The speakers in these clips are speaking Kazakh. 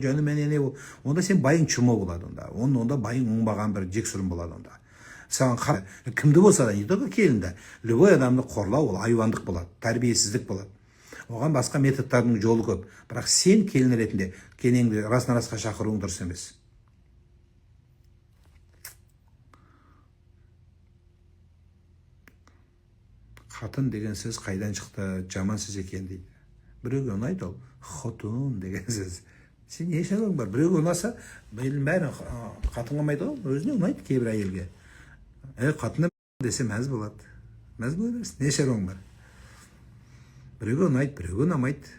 жөнü менен онда сен байың чумо болады онда байың оңбаған бір жексұрын болады онда. Саған кімді болса да, не только келінді, любой адамды қорлау ол айуандық болады, тәрбиесіздік болады. Оған басқа методтардың жолы көп. Бірақ сен келін ретінде келініңді расына-расқа шақыруың дұрыс емес. Қатын деген сөз қайдан шықты, жаман сөз екен дейді. Біреуге ұнайды ол, хотун деген сөз. Сен не шаруаң бар? Біреуге ұнаса, елдің бәрі қатынға ұнайды ғой, өзіне ұнайды кейбір әйелге. Қатыны десе мәз болады. Мәз бола берсін, не шаруаң бар? Біреуге ұнайды, біреуге ұнамайды.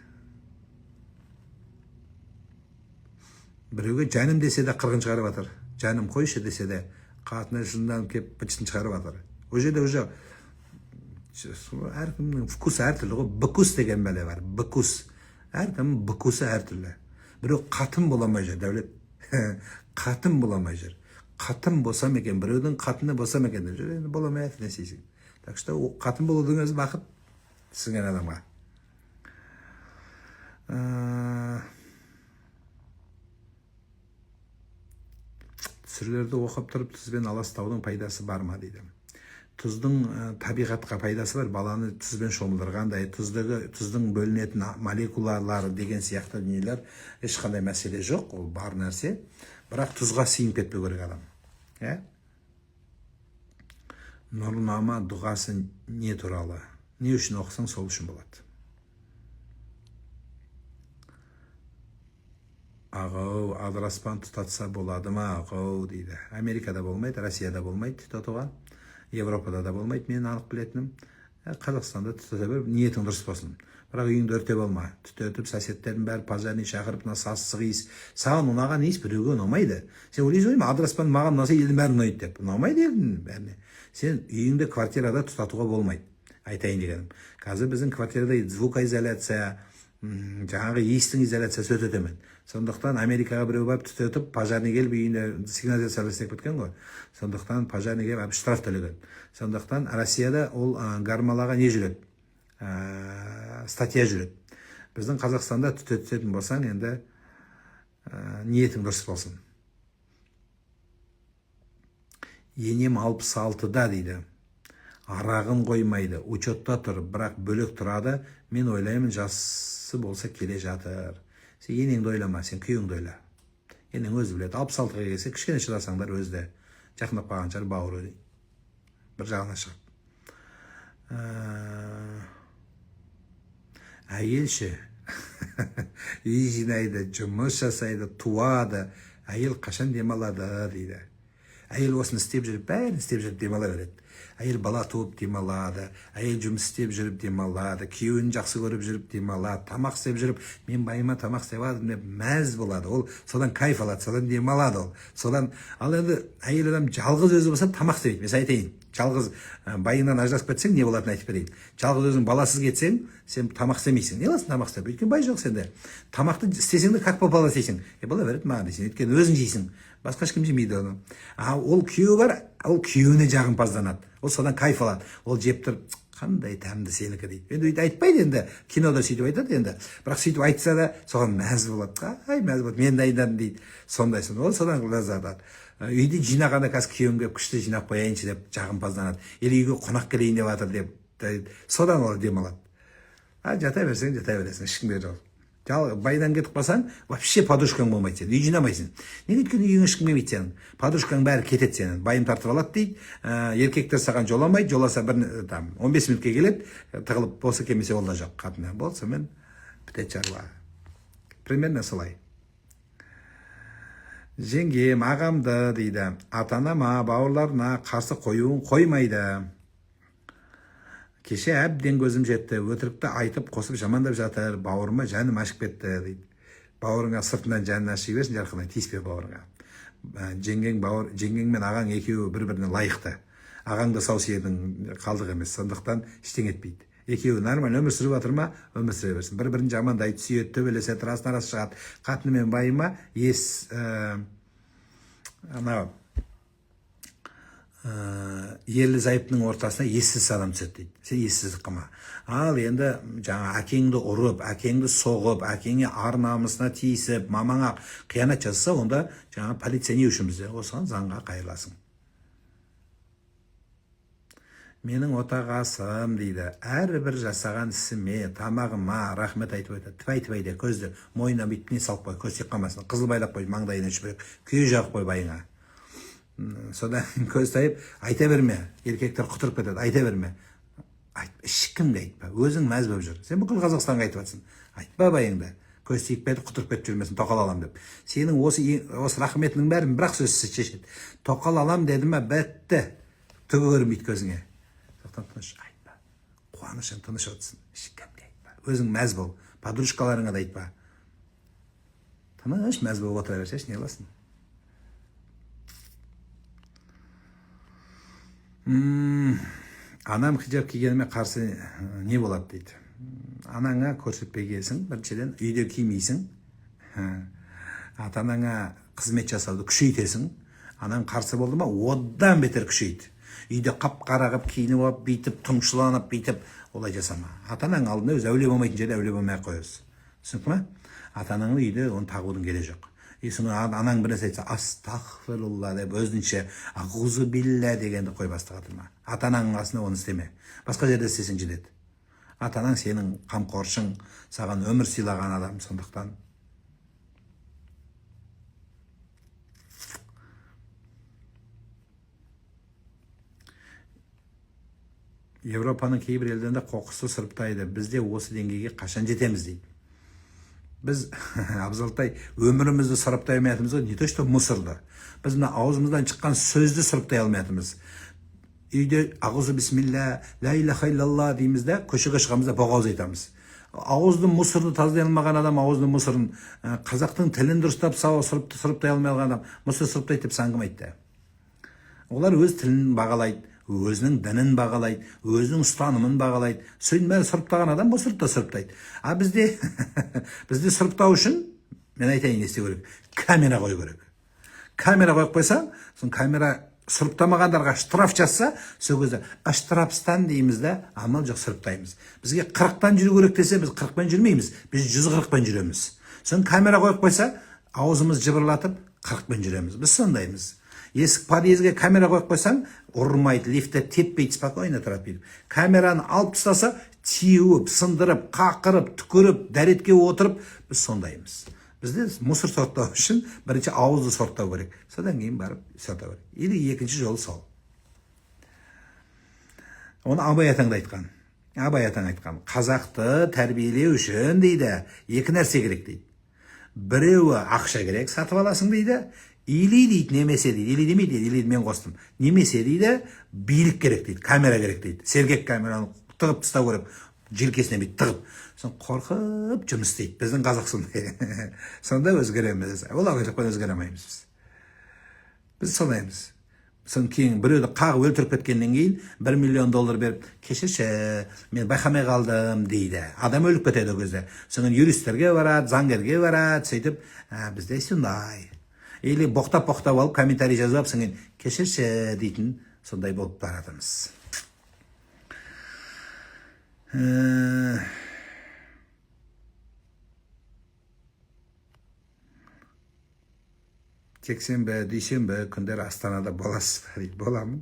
Біреуге жаным десе де қырғын шығарып жатыр. Жаным қойшы десе де, қатыны жындан кеп бычын шығарып жатыр. О жерде уже әркімнің вкусы әртүрлі ғой. Быкус деген бәле бар. Быкус. Әркімнің быкусы әртүрлі. Біреу қатын боламай жүр, Дәулет. Қатын боламай жүр. Қатын болсам екен, біреудің қатыны болсам екен деп жүр. Енді боламай әті несейсің. Так что қатын болудың өзі бақыт сіңген адамға. Түсірлерді оқып тұрып тұзбен аластаудың пайдасы бар ма дейді. Тұздың табиғатқа пайдасы бар, баланы тұзбен шомылдырғандай, тұздың бөлінетін молекулалары деген сияқты дүниелер ешқандай мәселе жоқ, ол бар нәрсе. Бірақ тұзға сыйынып кетпеу керек адам. Нұрнама дұғасы не туралы? Не үшін оқысаң, сол үшін болады. Ағау, адыраспан тұтатса болады ма? Ағау дейді. Америкада болмайды, Россияда болмайды тұтатуға. Европада да болмайды, мен анық білетінім. Қазақстанда түтете беріп, ниетің дұрыс болсын. Бірақ үйіңді өртеп алма. Түтетіп, соседтердің бәрі пожарный шақырып, сасық иіс. Саған ұнаған иіс біреуге ұнамайды. Сен ойлайсың ғой, адыраспан маған ұнаса, елдің бәрі ұнайды деп. Ұнамайды елдің бәріне. Сен үйіңді квартирада тұтатуға болмайды. Айтайын дегенім. Қазір біздің квартирада звукоизоляция, жаңағы иістің изоляциясы өте төмен. Сондықтан Америкаға біреу барып түтетіп, пожарный келіп үйінде сигнализация істеп кеткен ғой. Сондықтан пожарный келіп штраф төлеген. Сондықтан Россияда ол гармалаға не жүреді? Статья жүреді. Біздің Қазақстанда түтететін болсаң, енді ниетің дұрыс болсын. Енем 66-да дейді. Арағын қоймайды, учетта тұр, бірақ бөлек тұрады. Мен ойлаймын, жасы болса келе жатыр. Сен енеңді ойлама, сен күйіңді ойла. Енең өзі біледі. 66-ға келсе, кішкене шыдасаңдар өзді. Жақындап қалған шығар бауыры. Бір жағына шығып. Әйелші үй жинайды, жұмыс жасайды, туады. Әйел қашан демалады дейді. Әйел осыны істеп жүріп, бәрін істеп жүріп демала береді. Әйел бала туып демалады, әйел жұмыс істеп жүріп демалады, күйеуін жақсы көріп жүріп демалады, тамақ істеп жүріп, мен байыма тамақ істеп алдым деп мәз болады. Ол содан кайф алады, содан демалады ол. Содан ал енді әйел адам жалғыз өзі болса тамақ істемейді. Мен айтайын, жалғыз байыңнан ажырасып кетсең, не болатынын айтып берейін. Жалғыз өзің баласыз кетсең, сен тамақ істемейсің. Не қыласың тамақ істеп? Өйткені бай жоқ сенде. Тамақты істесең де как попало істейсің. Бола береді маған дейсің. Өйткені өзің жейсің. Басқа ешкім жемейді оны. Ол күйеуі бар, ол күйеуіне жағымпазданады. Ол содан кайф алады. Ол жеп тұрып, қандай тәмді сенікі дейді. Енді өйтіп айтпайды енді. Кинода сөйтіп айтады енді. Бірақ сөйтіп айтса да, соған мәз болады. Мәз болады. Мен дайындадым дейді. Сондай. Ол содан ләззат алады. Үйде жинағанда қазір күйеуім келіп күшті жинап қояйыншы деп жағымпазданады. Или үйге қонақ келейін деп жатыр деп. Содан ол демалады. Жата берсең, жата бересің. Ешкімге жоқ. Байдан кетіп қалсаң, вообще подружкаң болмайды сен. Үй жинамайсың. Неге өйткені үйің ешкім келмейді сенің. Подружкаң бәрі кетеді сенің. Байым тартып алады дейді. Еркектер саған жоламайды. Жоласа 15 минутқа келеді. Тығылып болса келмесе ол да жоқ. Қатыны болса мен бітеді шаруа. Примерно солай. Жеңгем, ағамды дейді. Ата-анама, бауырларына қарсы қоюын қоймайды. Кеше әбден көзім жетті, өтірікті айтып қосып жамандап жатыр, бауырыма жаным ашып кетті дейді. Бауырыңа сыртынан жанын аши берсін, жарқынай тиіспе бауырыңа. Жеңгең мен ағаң екеуі бір-біріне лайықты. Ағаңды сау сиырдың қалдық емес, сондықтан ештеңе етпейді. Екеуі нормально өмір сүріп жатыр ма, өмір сүре берсін. Бір-бірін жамандайды, сүйеді, төбелеседі, расын-рас шығады. Қатыны мен байыма ерлі зайыптың ортасына ессіз адам түседі дейді. Сен ессіздік қылма. Ал енді жаңа әкеңді ұрып, әкеңді соғып, әкеңе ар намысына тиісіп, мамаңа қиянат жасаса, онда жаңа полиция не үшін бізде? Осыған заңға қайырласың. Менің отағасым дейді, әрбір жасаған ісіме, тамағыма рахмет айтып айтады. Тіпай де көзді мойнына бүйтіп не салып қой, көз тек қалмасын. Қызыл байлап қой, маңдайына шүберек, күйе жағып қой байыңа. Содан көз тайып, айта берме. Еркектер құтырып кетеді, айта берме. Ешкімге айтпа, өзің мәз болып жүр. Сен бүкіл Қазақстанға айтып жатсың. Айтпа байыңды. Көз тиіп кетіп, құтырып кетіп жүрмесін, тоқал алам деп. Сенің осы рахметінің бәрін бірақ сөзсіз шешеді. Тоқал алам деді ме, бітті. Түгі көрінбейді көзіңе. Тыныш айтпа. Қуанышың тыныш отырсын. Ешкімге айтпа. Өзің мәз бол. Подружкаларыңа да айтпа. Тыныш мәз болып отыра берсе, не қыласың? Анам хиджаб кигеніме қарсы не болады дейді. Анаңа көрсетпегенсің, біріншіден үйде кимейсің. Ата-анаңа қызмет жасауды күшейтесің. Анаң қарсы болды ма, одан бетер күшейді. Үйде қап-қарағып, киініп алып, бейтіп, тұңшыланып, бейтіп, олай жасама. Ата-анаң алдында өз әуле болмайтын жерде әуле болмай қойыз. Түсініп ма? Ата-анаңның үйде оны тағудың керегі жоқ. Анаң бір нәрсе айтса, астағфирулла деп өзінше, ағузу билля дегенді қой бастыға тұрма. Ата-анаңның қасында оны істеме. Басқа жерде істесең жетеді. Ата-анаң сенің қамқоршың, саған өмір сыйлаған адам, сондықтан. Европаның кейбір елдерінде қоқысты сұрыптайды. Бізде осы деңгейге қашан жетеміз дейді. Біз, Абзалтай, өмірімізді сұрыптай алмайтынымыз ғой, не то что мусорды. Біз мына аузымыздан шыққан сөзді сұрыптай алмайтынымыз. Үйде ағузу бисмилля, ла илаха иллалла дейміз де, көшеге шығамызда боғауыз айтамыз. Ауызды мусорды тазалай алмаған адам, ауызды мусорын, қазақтың тілін дұрыстап сұрыптай алмаған адам, мусор сұрыптайды деп саңғым айтты. Олар өз тілін бағалайды. Өзінің дінін бағалайды, өзінің ұстанымын бағалайды. Сөйін бәрі сұрыптаған адам бұл сұрыпта сұрыптайды. А бізде сұрыптау үшін, мен айтайын не істеу керек? Камера қою керек. Камера қойып қойсаң, сон камера сұрыптамағандарға штраф жазса, сол кезде штрафстан дейміз де, амал жоқ сұрыптаймыз. Бізге 40-тан жүру керек десе, біз 40-пен жүрмейміз, біз 140-пен жүреміз. Сон камера қойып қойса, аузымыз жыбырлатып 40-пен жүреміз. Біз сондаймыз. Есік подъезге камера қойып қойсаң, ұрмайды, лифтте теппейді, спокойно тұрады. Камераны алып тастаса, теуіп, сындырып, қақырып, түкіріп, дәретке отырып, біз сондаймыз. Бізде мусор сорттау үшін бірінші ауызды сорттау керек. Содан кейін барып сорттау керек. Или екінші жолы сол. Оны Абай атаң айтқан. Абай атаң айтқан. Қазақты тәрбиелеу үшін дейді, екі нәрсе керек дейді. Біреуі ақша керек, сатып аласың дейді. Или дейді, немесе дейді, или демейді, или мен қостым. Немесе дейді, билік керек дейді, камера керек дейді. Сергек камераны тығып тастау керек, желкесіне бейт тығып. Сон қорқып жұмыс істейді, біздің қазақ сондай. Сонда өзгереміз. Ол ақиқпен өзгере алмаймыз біз. Біз сондаймыз. Сон кейін біреуді қағып өлтіріп кеткеннен кейін $1 миллион беріп, кешірші, мен байқамай қалдым дейді. Адам өліп кетеді ол кезде. Содан юристерге барады, заңгерге барады, сөйтіп, бізде сондай. Или боқтап-боқтап алып, комментарий жазып, сіңген кешірші дейтін, сондай болып баратымыз. Жексенбі, дүйсенбі күндер Астанада боласыз ба дейді. Боламын.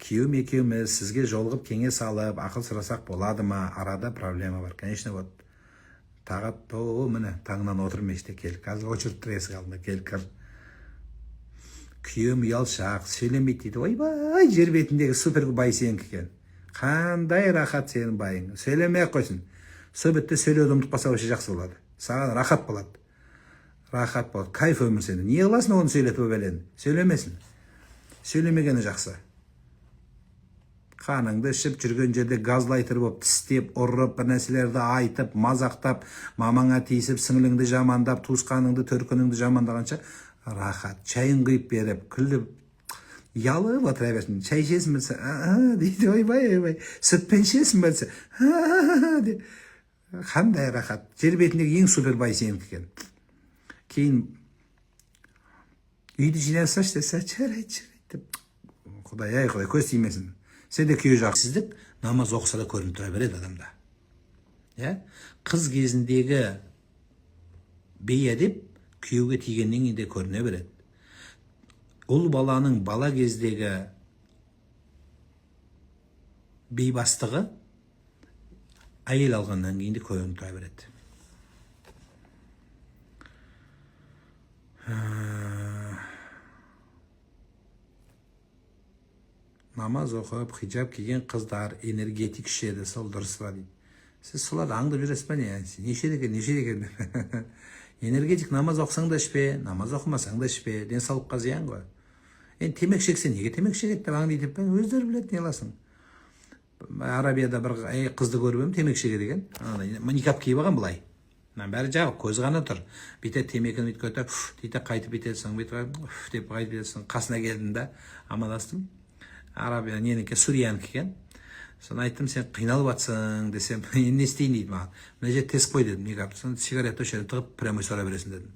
Күйеуім екеуміз сізге жолығып кеңес алып, ақыл сұрасақ болады ма? Арада проблема бар. Конечно, вот. Тағат, міне, таңнан отырмеште кел. Қазір очырып тұр есік алдында, кел кір. Күйеуім ұялшақ, сөйлемейді дейді. Ойбай, жер бетіндегі супер бай сенікі екен. Қандай рахат сенің байың. Сөйлемей қойсын. Сол бетте сөйлеуді ұмытпаса вообще жақсы болады. Саған рахат болады. Рахат болады. Кайф өмір сені. Не қыласың оны сөйлетіп бәлені? Сөйлемесін. Сөйлемегені жақсы. Қаныңды ішіп жүрген жерде газлайтер болып, тістеп, ұрып, бір нәрселерді айтып, мазақтап, мамаңа тиісіп, сіңліңді жамандап, туысқаныңды, төркініңді жамандағанша рахат. Чайын құйып беріп, күліп, ялып отыра берсін. Чай ішесің білсе, дейді, ойбай, сүтпен ішесің білсе, дейді. Қандай рахат. Жер бетіндегі ең супер бай сенікі екен. Кейін үйді жинасашы десе, жарайды деп Құдай көз тимесін. Сен де күйеу жақсыздық, намаз оқыса да көрініп тұра береді адамда. Қыз кезіндегі бейәдеп күйеуге тигеннен кейін де көріне береді. Ұл баланың бала кездегі бейбастығы әйел алғаннан кейін де көрініп тұра береді. Намаз оқып, хиджаб киген қыздар энергетик ішеді, сол дұрыс па дейді. Сіз соларды аңдып жүресіз ба не? Неше екен? Энергетик намаз оқысаң да ішпе, намаз оқымасаң да ішпе, денсаулыққа зиян ғой. Енді темекі шексең неге темекі шегеді деп аңдайды деп, өздері біледі, не аласың. Арабияда бір қызды көріп едім, темекі шегеді екен. Никап киіп алған былай. Бәрі жабық, көзі ғана тұр. Бүйтеді темекіні бүйтіп көтіп, дейді қайтып бүйтесің, деп қайтып бүйтесің. Қасына келдім да, амандастым. Арабия ненікі, Суриянікі екен. Соны айттым, сен қиналып жатсың десем, не істейін дейді маған. Мына жерде тесіп қой дедім, никап. Соны сигарет өшерін тығып, прямой сора бересің дедім.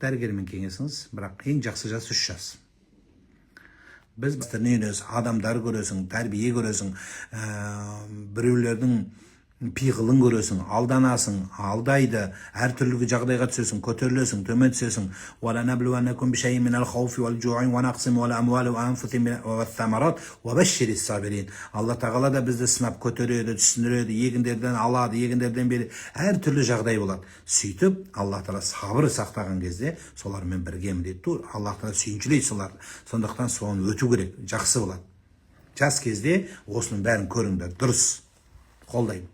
Дәрігермен кеңесіңіз, бірақ ең жақсы жас 3 жас. Біз не көресің, адамдар көресің, тәрбие көресің, біреулердің пиғылын көресің, алданасың, алдайды, әртүрлі жағдайға түсесің, көтерілесің, төмен түсесің. وَلَنَبْلُوَنَّكُمْ بِشَيْءٍ مِنَ الْخَوْفِ وَالْجُوعِ وَنَقْصٍ مِنَ الْأَمْوَالِ وَالْأَنْفُسِ وَالثَّمَرَاتِ وَبَشِّرِ الصَّابِرِينَ. Алла тағала да бізді сынап көтереді, түсіндіреді, егіндерден алады, егіндерден береді, әртүрлі жағдай болады. Сөйтіп, Алла тағала сабыр сақтаған кезде солармен біргемін дейді. Алла тағала сүйіншілейді соларды. Сондықтан соны өту керек, жақсы болады. Жас кезде осының бәрін көріңдер, дұрыс. Қолдаймын.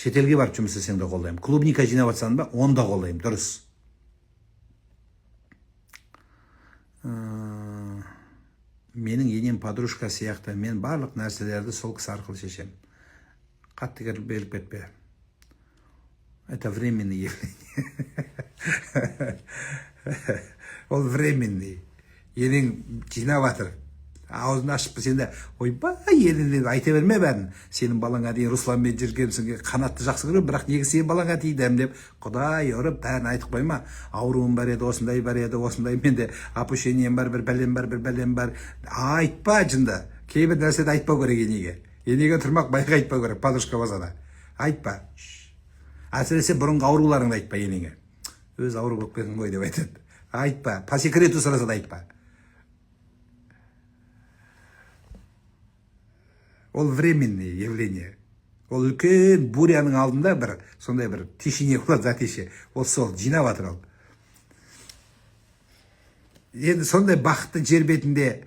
Шетелге барып жұмыс істесең де қолдаймын. Клубника жинап жатсаң ба, онда қолдаймын, дұрыс. Менің енем подружка сияқты, мен барлық нәрселерді сол кісі арқылы шешем. Қатты беріп кетпе. Это временный явление. Ол временный. Енең жинап жатыр. Аузын ашып сенде, ойбай, елінен айта берме бәрін. Сенің балаңа дейін Русланмен жүргенсің, қанатты жақсы көріп, бірақ неге сен балаңа тиді деп, Құдай ұрып, бәрін айтып қойма. Ауруым бар еді, осындай бар еді, осындай менде опущением бар, бір бәлем бар. Айтпа жында. Кейбір нәрседі айтпа керек енеге. Енеге тұрмақ байға айтпа керек, подружка болса да. Айтпа. Әсіресе бұрынғы ауруларыңды айтпа енеге. Өз ауру болып кетің ғой деп айтады. Айтпа. По секрету сұраса да айтпа. Ол временное явление. Ол үлкен буряның алдында бір, сондай бір тишине болады, затишье. Ол сол, жинап жатыр ол. Енді сондай бақытты жер бетінде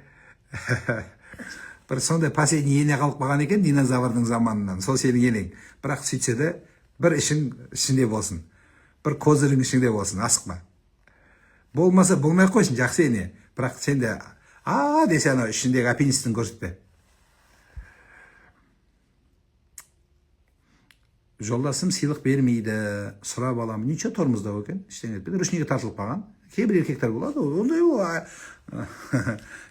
бір сондай последний ене қалып қалған екен динозаврдың заманынан. Сол сенің енең. Бірақ сөйтсе де бір ішің ішінде болсын. Бір козырың ішінде болсын, асықпа. Болмаса болмай қойсын, жақсы ене. Бірақ сен де десе анау ішіндегі аппендицитін көрсетпе. Жолдасым сыйлық бермейді, сұрап аламын. Ничего тормыздау екен, іштен етпеді. Ручнигі тартылып қалған. Кейбір еркектер болады, ондай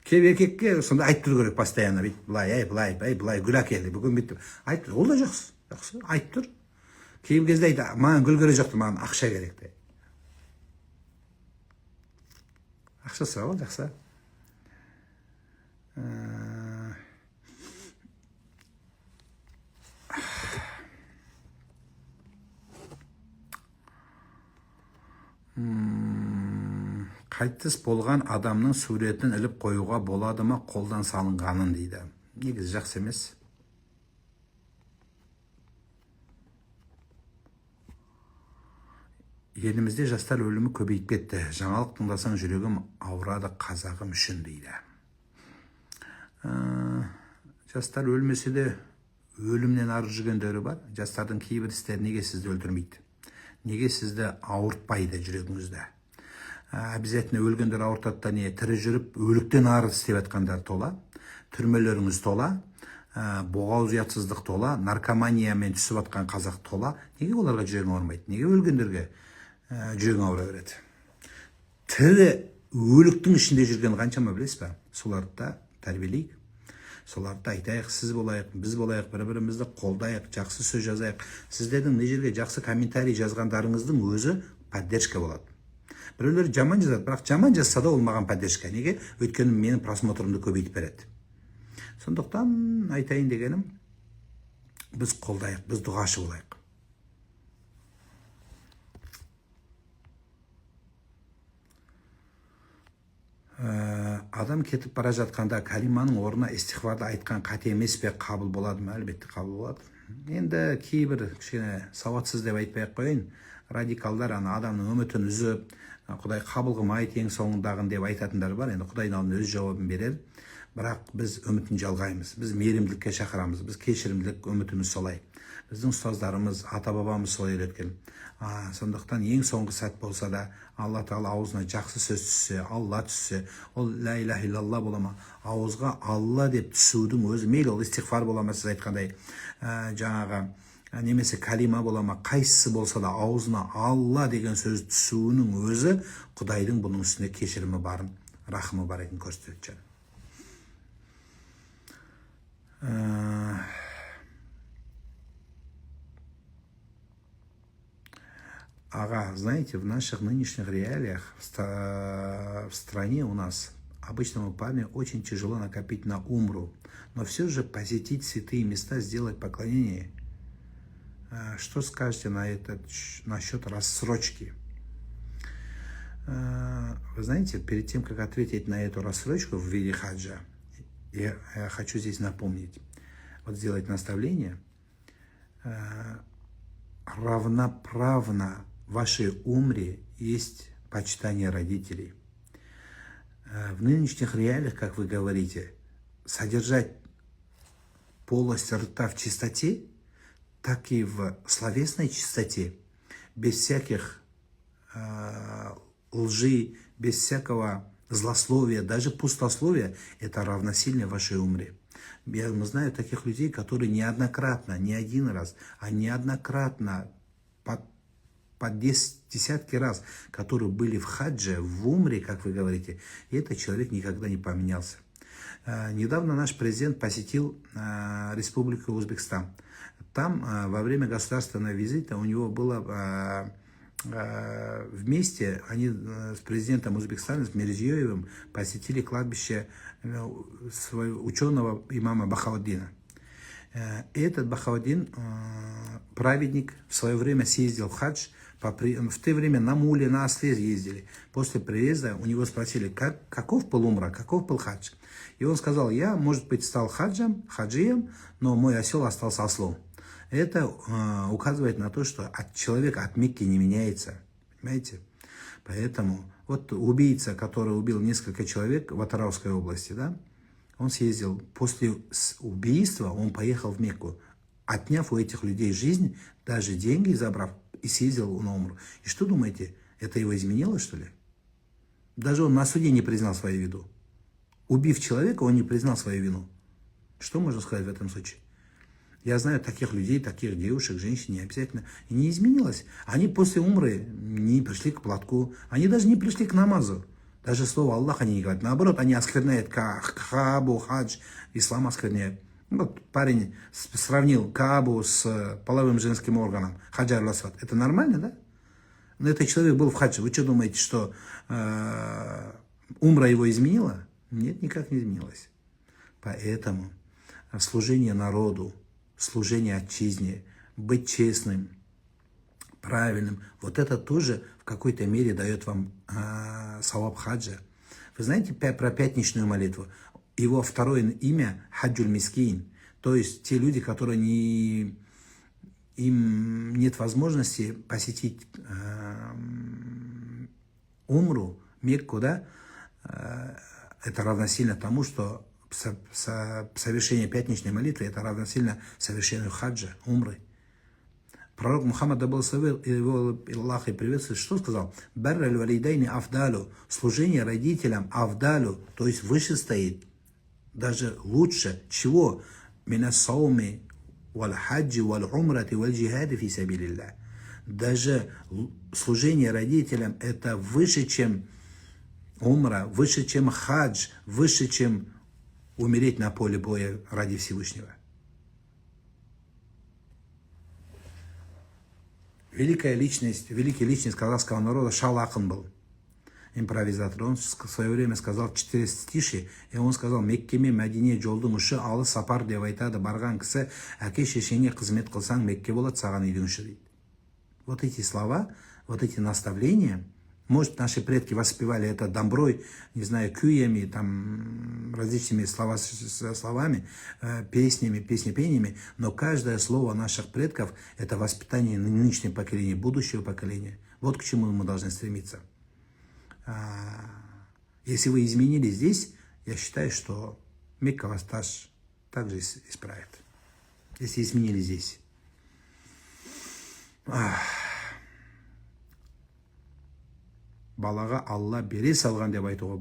кейбір еркекке сонда айтып тұру керек постоянно. Былай, гүл әкелді, бүгін бүйтіп. Айтып тұр, ол да жақсы, айтып тұр. Кейбір кезде айтты, маған гүл керек жоқты, маған ақша керек. Ақша сұрап ал, жақсы. Қайтыс болған адамның суретін іліп қоюға болады ма, қолдан салынғанын дейді. Негізі жақсы емес. Елімізде жастар өлімі көбейіп кетті. Жаңалық тыңдасаң жүрегім ауырады қазағым үшін дейді. Жастар өлмесе де өлімнен арғы жүргендері бар. Жастардың кейбір істері неге сізді өлтірмейді? Неге сізді ауыртпайды жүрегіңізді? Обязательно өлгендер ауыртады да не, тірі жүріп өліктен арыз істеп жатқандар тола, түрмелеріңіз тола, боғауыз ұятсыздық тола, наркоманиямен түсіп жатқан қазақ тола. Неге оларға жүрегің ауырмайды? Неге өлгендерге жүрегің ауыра береді? Тірі өліктің ішінде жүрген қаншама білесіз ба? Соларды да тәрбиелейік. Соларды айтайық, сіз болайық, біз болайық, бір-бірімізді қолдайық, жақсы сөз жазайық. Сіздердің не жерге жақсы комментарий жазғандарыңыздың өзі поддержка болады. Біреулер жаман жазады, бірақ жаман жазса да ол маған поддержка. Неге? Өйткені менің просмотрымды көбейтіп береді. Сондықтан айтайын дегенім, біз қолдайық, біз дұғашы болайық. Адам кетіп бара жатқанда калиманың орнына истихфарды айтқан қате емес пе, қабыл болады ма? Әлбетте қабыл болады. Енді кейбір кішкене сауатсыз деп айтпай-ақ қояйын, радикалдар адамның үмітін үзіп, Құдай қабыл қылмайды ең соңындағын деп айтатындар бар. Енді Құдайдың алдында өз жауабын берер. Бірақ біз үмітін жалғаймыз. Біз мейірімділікке шақырамыз. Біз кешірімділік үмітіміз солай. Біздің ұстаздарымыз, ата-бабамыз солай үйреткен. Сондықтан ең соңғы сәт болса да, Алла Тағала аузына жақсы сөз түссе, Алла түссе, ол ла иляха иллалла бола ма, ауызға Алла деп түсудің өзі, мейлі ол истихфар бола ма, сіз айтқандай, жаңағы немесе калима бола ма, қайсысы болса да ауызына Алла деген сөз түсуінің өзі Құдайдың бұның үстінде кешірімі барын, рахымы бар екенін көрсетеді. Ага, знаете, в наших нынешних реалиях в стране у нас обычному парню очень тяжело накопить на умру, но все же посетить святые места, сделать поклонение. Что скажете на это, насчет рассрочки? Вы знаете, перед тем, как ответить на эту рассрочку в виде хаджа, я хочу здесь напомнить, вот сделать наставление, равноправно вашей умре есть почитание родителей. В нынешних реалиях, как вы говорите, содержать полость рта в чистоте, так и в словесной чистоте, без всяких лжи, без всякого злословия, даже пустословия, это равносильно вашей умре. Я знаю таких людей, которые неоднократно, не один раз, а неоднократно, по десятки раз, которые были в хадже, в умре, как вы говорите, и этот человек никогда не поменялся. Недавно наш президент посетил Республику Узбекистан. Там во время государственного визита у него было вместе, они с президентом Узбекистана, с Мирзиёевым, посетили кладбище своего ученого имама Бахауддина. Этот Бахауддин, праведник, в свое время съездил в хадж, в то время на муле, на осле ездили. После приезда у него спросили, каков был умра, каков был хадж. И он сказал, я, может быть, стал хаджием, но мой осел остался ослом. Это указывает на то, что человек от Мекки не меняется. Понимаете? Поэтому вот убийца, который убил несколько человек в Атарауской области, да, он съездил, после убийства он поехал в Мекку, отняв у этих людей жизнь, даже деньги забрав, и съездил на умру. И что думаете, это его изменило, что ли? Даже он на суде не признал свою вину. Убив человека, он не признал свою вину. Что можно сказать в этом случае? Я знаю таких людей, таких девушек, женщин, не обязательно. И не изменилось. Они после умры не пришли к платку, они даже не пришли к намазу. Даже слово Аллах они не говорят. Наоборот, они оскверняют Каабу, хадж, ислам оскверняет. Вот парень сравнил Каабу с половым женским органом, хаджар ласват. Это нормально, да? Но этот человек был в хадже. Вы что думаете, что умра его изменила? Нет, никак не изменилось. Поэтому служение народу, служение отчизне, быть честным, правильным, вот это тоже в какой-то мере дает вам саваб хаджа. Вы знаете про пятничную молитву? Его второе имя хаджуль мискин, то есть те люди, которые им нет возможности посетить умру, Мекку, да, это равносильно тому, что совершение пятничной молитвы, это равносильно совершению хаджа, умры. Пророк Мухаммад, да был его Аллах и приветствует, что сказал? Барр аль-валидайни афдалю, служение родителям афдалю, то есть выше стоит, даже лучше. Чего? Мина сауми валь хаджи валь умрати валь джихади фи сабилилля. Даже служение родителям это выше, чем умра, выше, чем хадж, выше, чем умереть на поле боя ради Всевышнего. Великая личность, великий личность казахского народа Шал Акын был. импровизатор. Он в свое время сказал 4 стиши, и он сказал: Меккеме Мәдине жолдың ұшы, алыс сапар деп айтады барған кісі, әке шешеңе қызмет қылсаң Мекке болады саған үйдің іші дейді. Вот эти слова, вот эти наставления, может, наши предки воспевали это доброй, не знаю, кюями, там, различными словами, песнями, но каждое слово наших предков – это воспитание нынешнего поколения, будущего поколения. Вот к чему мы должны стремиться. Если вы изменили здесь, я считаю, что Мекка вас также исправит. Если изменили здесь. Балаға Алла бере салған деп айтуға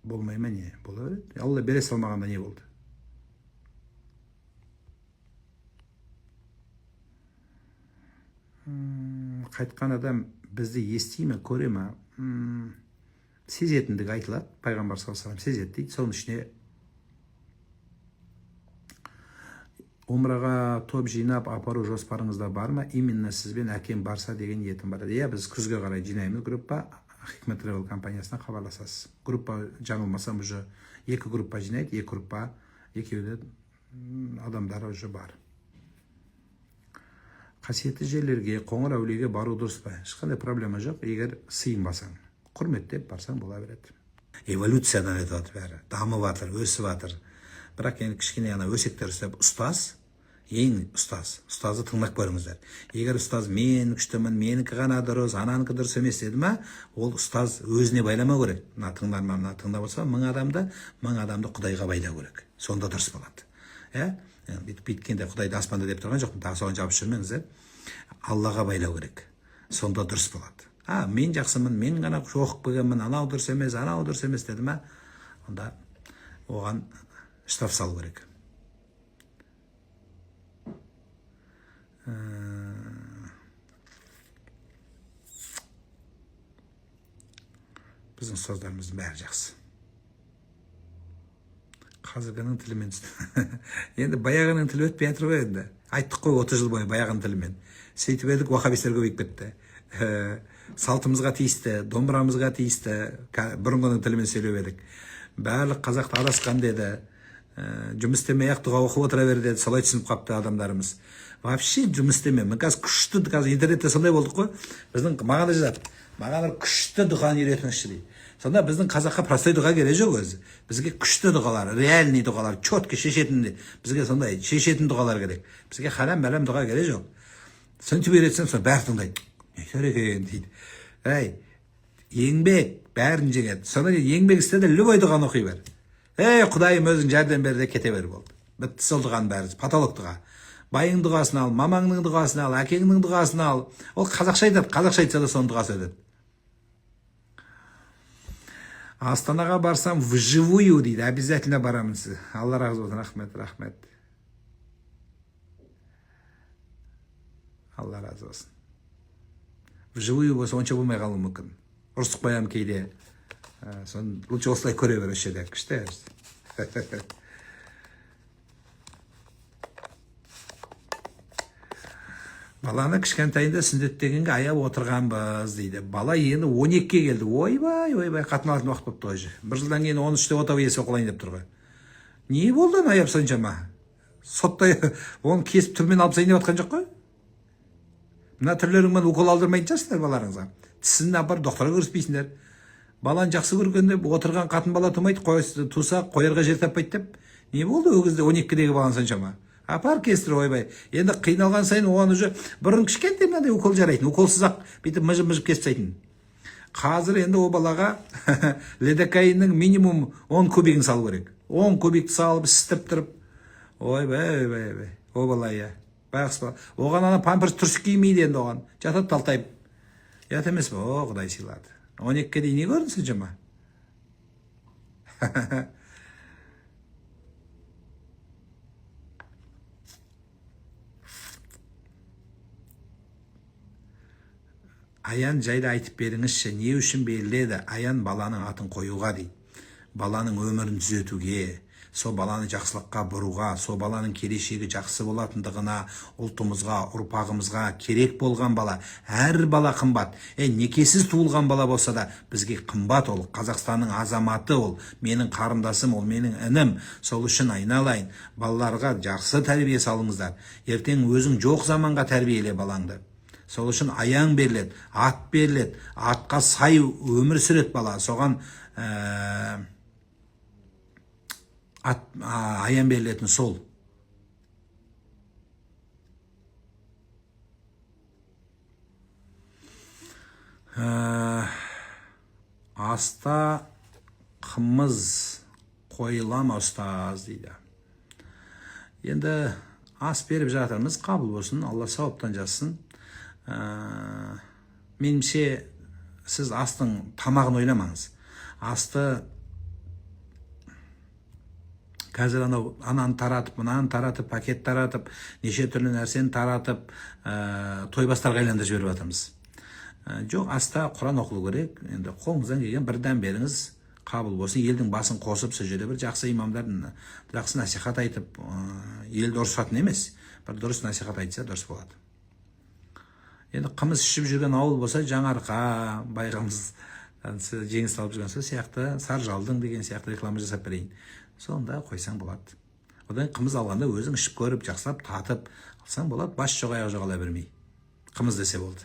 болмай ма не? Бола береді. Алла бере салмағанда не болды? Қайтқан адам бізді ести ме, көре ме? Сезетіндігі айтылады. Пайғамбар саллаллаху алейхи ва саллям сезет дейді. Соның ішіне Умраға топ жинап апару жоспарыңызда бар ма? Именно сізбен әкем барса деген ниетім бар. Иә, біз күзге қарай жинаймыз группа. Хикмет Travel компаниясына хабарласасыз. Группа жаңылмасам уже 2 группа жинайды, 2 группа, екеуде адамдары уже бар. Қасиетті жерлерге, қоңыр әулиеге бару дұрыс па? Ешқандай проблема жоқ, егер сыйынбасаң. Құрметтеп барсаң бола береді. Эволюциядан өтіп бәрі. Дамып жатыр, өсіп жатыр. Бірақ енді кішкене ана өсектер ұстап, ұстазды тыңдап көріңіздер. Егер ұстаз мен күштімін, менікі ғана дұрыс, ананікі дұрыс емес деді ма, ол ұстаз өзіне байламау керек. Мына тыңдап отырса, 1000 адамды Құдайға байлау керек. Сонда дұрыс болады. Бүйткенде Құдайды аспанда деп тұрған жоқпын, тағы соған жабып жүрмеңіздер. Аллаға байлау керек. Сонда дұрыс болады. Мен жақсымын, мен ғана оқып келгенмін, анау дұрыс емес деді ма, онда оған штраф салу керек. Біздің ұстаздарымыздың бәрі жақсы. Қазіргінің тілімен енді баяғының тілі өтпей жатыр ғой енді. Айттық қой 30 жыл бойы баяғының тілімен. Сөйтіп едік, уахабистер көбейіп кетті. Салтымызға тиісті, домбырамызға тиісті, бұрынғының тілімен сөйлеп едік. Барлық қазақты адасқан деді. Жұмыс істемей-ақ дұға оқып отыра бер деді. Солай түсініп қапты адамдарымыз. Вообще жұмыс істеме. Мен қазір күшті, қазір интернетте сондай болдық қой. Маған да жазады. Маған күшті дұғаны үйретіңізші дейді. Сонда біздің қазаққа простой дұға керек жоқ өзі. Бізге күшті дұғалар, реальный дұғалар, четко шешетін, бізге сондай шешетін дұғалар керек. Бізге халам бәлем дұға керек жоқ. Сөйтіп үйретсем, соны бәрі тыңдайды. Не керек екен дейді. Еңбек бәрін жеңеді. Соны еңбек істеді, любой дұғаны оқи бер. Құдайым өзің жәрдем бер де кете бер болды. Бітті сол дұғаның бәрі, патолог дұға. Байың дұғасын ал, мамаңның дұғасын ал, әкеңнің дұғасын ал. Ол қазақша айтады, қазақша айтса да соның дұғасы өтеді. Астанаға барсам вживую дейді, обязательно барамыз. Алла разы болсын, рахмет. Алла разы болсын. Вживую болса, онша болмай қалуы мүмкін. Ұрсып қоям кейде. Соны лучше осылай көре бер өшеді, күшті. Баланы кішкентайында сүндеттегенге аяп отырғанбыз дейді. Бала енді 12-ге келді. Ойбай, қатыналатын уақыт болыпты уже. Бір жылдан кейін 13-те отау иесі оқылайын деп тұрғы. Не болды аяп соншама? Соттай оны кесіп түрмен алып тастайын деп жатқан жоқ қой? Мына түрлеріңмен укол алдырмайтын шығарсыздар балаларыңызға. Тісін апарып докторға көрсетпейсіңдер. Баланы жақсы көргенде отырған қатын бала тумайды, туса қоярға жер таппайды деп. Не болды өгізде 12-дегі баланы соншама? Апар кестір, ойбай. Енді қиналған сайын оған уже бұрын кішкентай мынандай укол жарайтын. Уколсыз-ақ бүйтіп мыжып кесіп тастайтын. Қазір енді о балаға лидокаиннің минимум 10 кубигін салу керек. 10 кубикті салып, істіп тұрып. Ойбай. О бала, иә. Байғыс бала. Оған ана памперс түрсік кимейді енді оған. Жатады талтайып. Ят емес ба? О, Құдай сыйлады. 12-ге дейін не көрдіңіз жама? Аян жайлы айтып беріңізші, не үшін беріледі Аян баланың атын қоюға дейді. Баланың өмірін түзетуге, сол баланы жақсылыққа бұруға, сол баланың келешегі жақсы болатындығына, ұлтымызға, ұрпағымызға керек болған бала. Әр бала қымбат. Некесіз туылған бала болса да бізге қымбат. Ол Қазақстанның азаматы, ол менің қарындасым, ол менің інім. Сол үшін айналайын, балаларға жақсы тәрбие салыңыздар. Ертең өзің жоқ заманға тәрбиеле балаңды. Сол үшін аяң беріледі, ат беріледі, атқа сай өмір сүреді бала. Соған аян берілетін сол. Аста қымыз қойыла ма ұстаз дейді. Енді ас беріп жатырмыз, қабыл болсын, Алла сауаптан жазсын. Меніңше сіз астың тамағын ойламаңыз. Асты қазір ананы таратып, мынаны таратып, пакет таратып, неше түрлі нәрсені таратып, тойбастарға айландырып жіберіп жатырмыз. Жоқ, аста Құран оқылу керек. Енді қолыңыздан келген бір дәм беріңіз, қабыл болсын. Елдің басын қосып, сол жерде бір жақсы имамдардың жақсы насихат айтып, елді ұрысатын емес, бір дұрыс насихат айтса дұрыс болады. Енді қымыз ішіп жүрген ауыл болса, Жаңарқа, байғамыз жеңіс алып жүрген сол сияқты, Саржалдың деген сияқты реклама жасап берейін. Сонда қойсаң болады. Одан қымыз алғанда өзің ішіп көріп, жақсылап татып алсаң болады, бас жоқ аяқ жоқ ала бермей. Қымыз десе болды.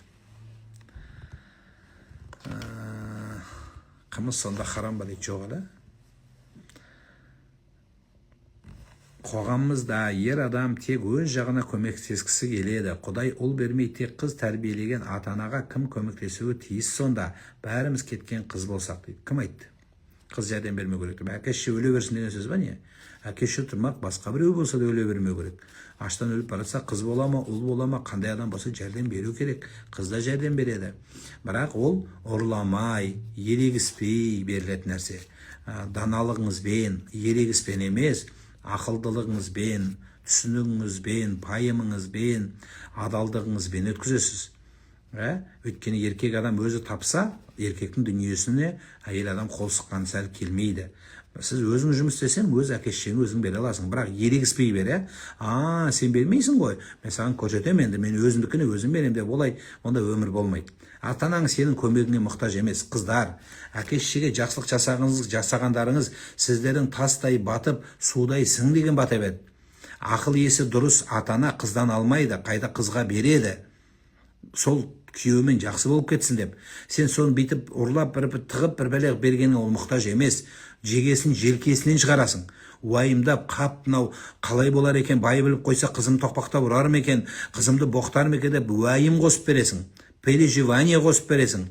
Қымыз сонда харам ба дейді, жоқ ала. Қоғамымызда ер адам тек өз жағына көмектескісі келеді. Құдай ұл бермей тек қыз тәрбиелеген ата-анаға кім көмектесуі тиіс сонда? Бәріміз кеткен қыз болсақ дейді. Кім айтты? Қыз жәрдем бермеу керек. Әке-шеше өле берсін деген сөз ба не? Әке-шеше тұрмақ, басқа біреу болса да өле бермеу керек. Аштан өліп баратса, қыз бола ма, ұл бола ма, қандай адам болса жәрдем беру керек. Қыз да жәрдем береді. Бірақ ол ұрламай, ерегіспей берілетін нәрсе. Даналығыңызбен, ерегіспен емес, ақылдылығыңызбен, түсінігіңізбен, пайымыңызбен, адалдығыңызбен өткізесіз. Өйткені еркек адам өзі тапса, еркектің дүниесіне әйел адам қол сұққан сәл келмейді. Сіз өзің жұмыс істесең, өз әке-шешеңе өзің бере аласың. Бірақ ерегіспей бер, сен бермейсің ғой, мен саған көрсетемін енді, мен өзімдікіне өзім беремін деп, олай, онда өмір болмайды. Ата-анаң сенің көмегіңе мұқтаж емес. Қыздар, әке-шешеге жақсылық жасағандарыңыз сіздердің тастай батып, судай сіңдеген батып еді. Ақыл есі дұрыс ата-ана қыздан алмайды, қайда қызға береді. Сол күйеуімен жақсы болып кетсін деп. Сен соны бүйтіп ұрлап тығып бір бәле бергенің ол мұқтаж емес. Жегесін желкесінен шығарасың. Уайымдап, қап, мынау қалай болар екен, бай біліп қойса қызым тоқпақтап ұрар ма екен, қызымды боқтар ма екен деп уайым қосып бересің. Переживание қосып бересің.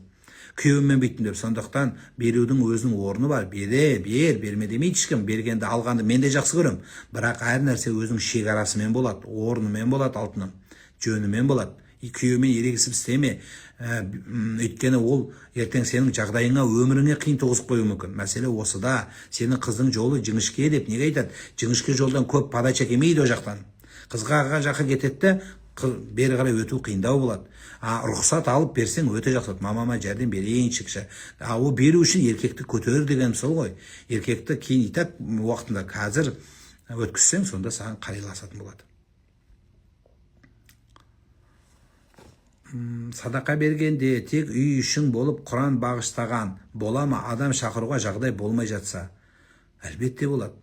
Күйеуімен бүйтін деп. Сондықтан берудің өзінің орны бар. Берме демейді ешкім. Бергенді алғанды мен де жақсы көрем. Бірақ әр нәрсе өзінің шекарасымен болады, орнымен болады, алтыным, жөнімен болады. Күйеуімен ерегісіп істеме. Өйткені ол ертең сенің жағдайыңа, өміріңе қиын туғызып қоюы мүмкін. Мәселе осыда. Сенің қыздың жолы жіңішке деп неге айтады? Жіңішке жолдан көп подача келмейді о жақтан. Қызға жаққа кетеді, бері қарай өту қиындау болады. Рұқсат алып берсең өте жақсы. Мамама жәрдем берейінші. Ол беру үшін еркекті көтер деген сол ғой. Еркекті кейін итак уақытында қазір өткізсең, сонда саған қарайласатын болады. Садақа бергенде тек үй үшін болып Құран бағыштаған бола ма? Адам шақыруға жағдай болмай жатса? Әлбетте болады.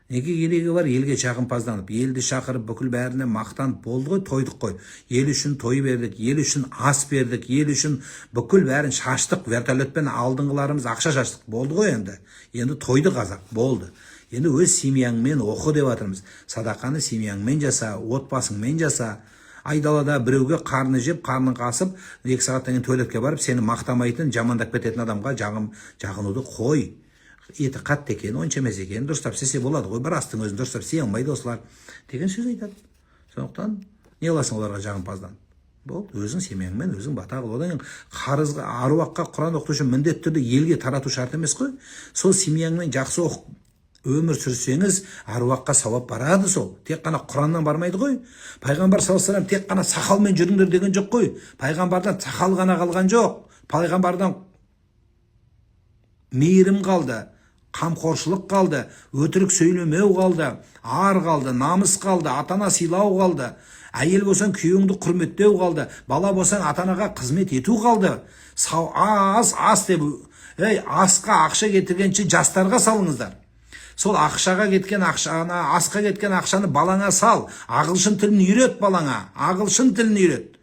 Неге керегі бар елге жағымпазданып, елді шақырып бүкіл бәріне мақтан болды ғой, тойдық қой. Ел үшін той бердік, ел үшін ас бердік, ел үшін бүкіл бәрін шаштық, вертолетпен алдыңғыларымыз ақша шаштық. Болды ғой енді. Енді тойды қазақ, болды. Енді өз семьяңмен оқы деп жатырмыз. Садақаны семьяңмен жаса, отбасыңмен жаса. Айдалада біреуге қарны жеп, қарның қасып, 2 сағаттан кейін туалетке барып, сені мақтамайтын, жамандап кететін адамға жағынуды қой. Еті қатты екен, онша емес екен, дұрыстап істесе болады ғой, бір астың өзін дұрыстап істей алмайды осылар деген сөз айтады. Сондықтан не қыласың оларға жағымпаздан? Болды, өзің семьяңмен өзің бата қыл. Одан қарызға, аруаққа Құран оқытушы міндетті түрде елге тарату шарт емес қой. Сол семьяңмен жақсы оқып өмір сүрсеңіз, аруаққа сауап барады сол. Тек қана Құраннан бармайды ғой. Пайғамбар саллаллаху алейхи тек қана сақалмен жүріңдер деген жоқ қой. Пайғамбардан сақал ғана қалған жоқ. Пайғамбардан мейірім қалды, қамқоршылық қалды, өтірік сөйлемеу қалды, ар қалды, намыс қалды, атана сыйлау қалды, әйел болсаң күйеуіңді құрметтеу қалды, бала болсаң атанаға қызмет ету қалды. Ас деп, асқа ақша кетіргенше жастарға салыңыздар. Сол ақшаға кеткен ақшаны, асқа кеткен ақшаны балаңа сал. Ағылшын тілін үйрет балаңа, ағылшын тілін үйрет.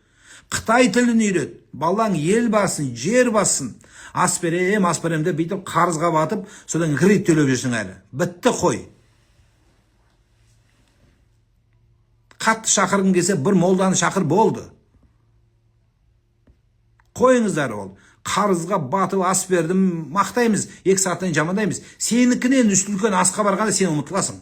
Қытай тілін үйрет. Балаң ел басын, жер басын. Ас берем деп бүйтіп қарызға батып, содан кредит төлеп жүрсің әлі. Бітті қой. Қатты шақырғың келсе, бір молданы шақыр болды. Қойыңыздар ол. Қарызға батып ас бердім, мақтаймыз, 2 сағаттан жамандаймыз. Сенікінен үлкен асқа барғанда сен ұмытыласың.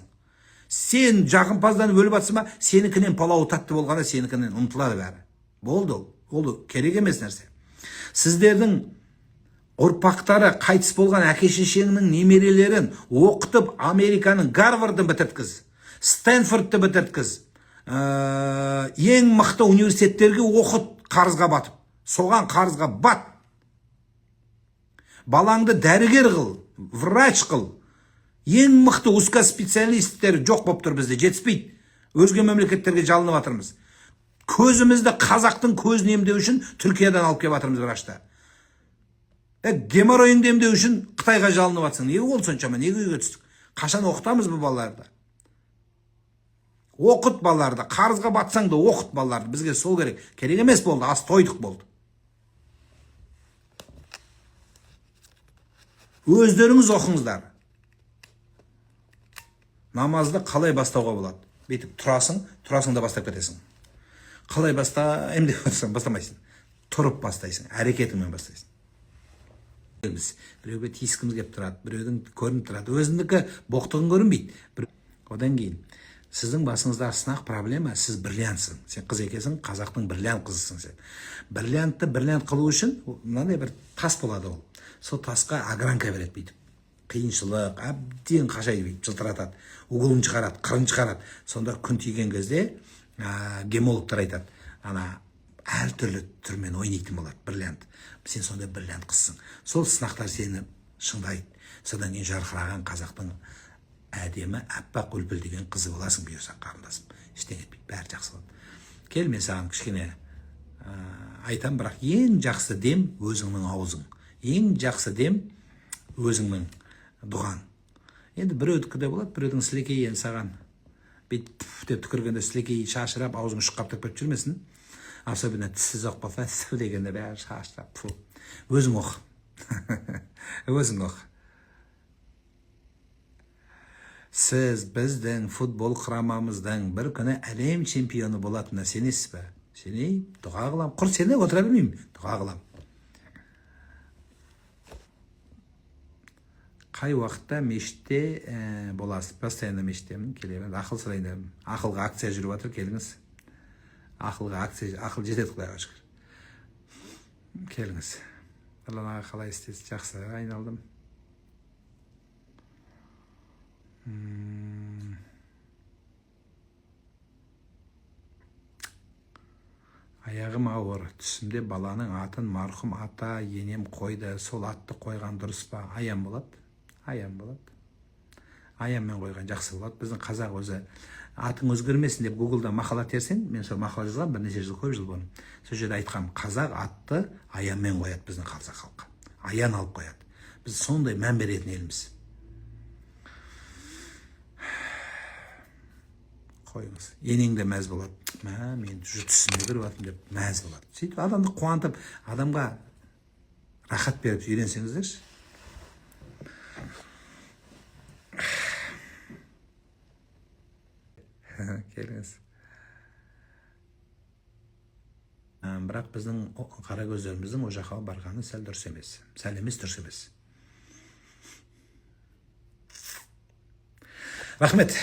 Сен жағымпаздан өліп атсың ба, сенікінен палау татты болғанда сенікінен ұмытылады бәрі. Болды ол керек емес нәрсе. Сіздердің ұрпақтары қайтыс болған әке-шешеңнің немерелерін оқытып, Американың Гарвардын бітірткіз, Стэнфордты бітірткіз, ең мықты университеттерге оқыт, қарызға батып. Соған қарызға бат. Балаңды дәрігер қыл, врач қыл. Ең мықты узка специалисттер жоқ болып тұр бізде, жетіспейді. Өзге мемлекеттерге жалынып жатырмыз. Көзімізді қазақтың көзін емдеу үшін Түркиядан алып келіп жатырмыз врачта. Геморройыңды емдеу үшін Қытайға жалынып жатсың. Неге ол соншама, неге үйге түстік? Қашан оқытамыз бұл балаларды? Оқыт балаларды, қарызға батсаң да оқыт балаларды. Бізге сол керек. Керек емес болды, ас тойдық болды. Өздеріңіз оқыңыздар. Намазды қалай бастауға болады? Бейтіп тұрасың да бастап кетесің. Қалай бастайым деп отырсың, бастамайсың. Тұрып бастайсың, әрекетіңмен бастайсың. Біреуге тиіскіміз кеп тұрады, біреудің көрініп тұрады. Өзіндікі боқтығын көрінбейді. Одан кейін, сіздің басыңызда сынақ проблема, сіз бриллиантсың. Сен қыз екенсің, қазақтың бриллиант қызысың сен. Бриллиантты бриллиант қылу үшін, мынандай бір тас болады ол. Сол тасқа огранка береді бүйтіп. Қиыншылық, әбден қашайды бүйтіп, жылтыратады. Углын шығарады, қырын шығарады. Сонда күн тиген кезде гемологтар айтады. Әртүрлі түрмен ойнайтын болады бриллиант. Сен сонда бриллиант қызсың. Сол сынақтар сені шыңдайды. Содан кейін жарқыраған қазақтың әдемі аппақ үлпілдеген қызы боласың бұйырсаң, қарындасым. Ештеңе етпейді, бәрі жақсы болады. Кел, мен саған кішкене айтам, бірақ ең жақсы дем өзіңнің аузың. Ең жақсы дем өзіңнің дұғаң. Енді біреудікі де болады, біреудің сілекейі саған бүйтіп деп түкіргенде сілекей шашырап, аузың шыққап тірпеп жүрмесін. Особенно тіссіз оқпаса, су дегенде бәрі шашырап. Өзің оқ. Өзің оқ. Сіз біздің футбол құрамамыздың бір күні әлем чемпионы болатынына сенесіз бе? Сенейін, дұға қылам. Құр сене отыра білмеймін, дұға қылам. Қай уақытта мешітте боласыз? Постоянно мешіттемін, келемін. Ақыл сұрайын. Ақылға акция жүріп жатыр, келіңіз. Ақылға акция, ақыл жетеді Құдайға шүкір. Келіңіз. Аллаға қалай істейсіз? Жақсы айналдым. Аяғым ауыр. Түсімде баланың атын марқұм ата енем қойды. Сол атты қойған дұрыс па? Аян болады. Аян болады. Аянмен қойған жақсы болады. Біздің қазақ өзі атың өзгермесін деп Google-да мақала терсең, мен сол мақала жазған бірнеше жыл, көп жыл бұрын. Сол жерде айтқам, қазақ атты аянмен қояды біздің қазақ халқы. Аян алып қояды. Біз сондай мән беретін елміз. Қойыңыз. Енеңде мәз болады. Мен түсіме кіріп жатырмын деп мәз болады. Сөйтіп адамды қуантып, адамға рахат беріп үйренсеңіздерші. Келіңіз. Бірақ біздің қара көздеріміздің о жаққа барғаны сәл дұрыс емес. Сәл емес, дұрыс емес. Рахмет.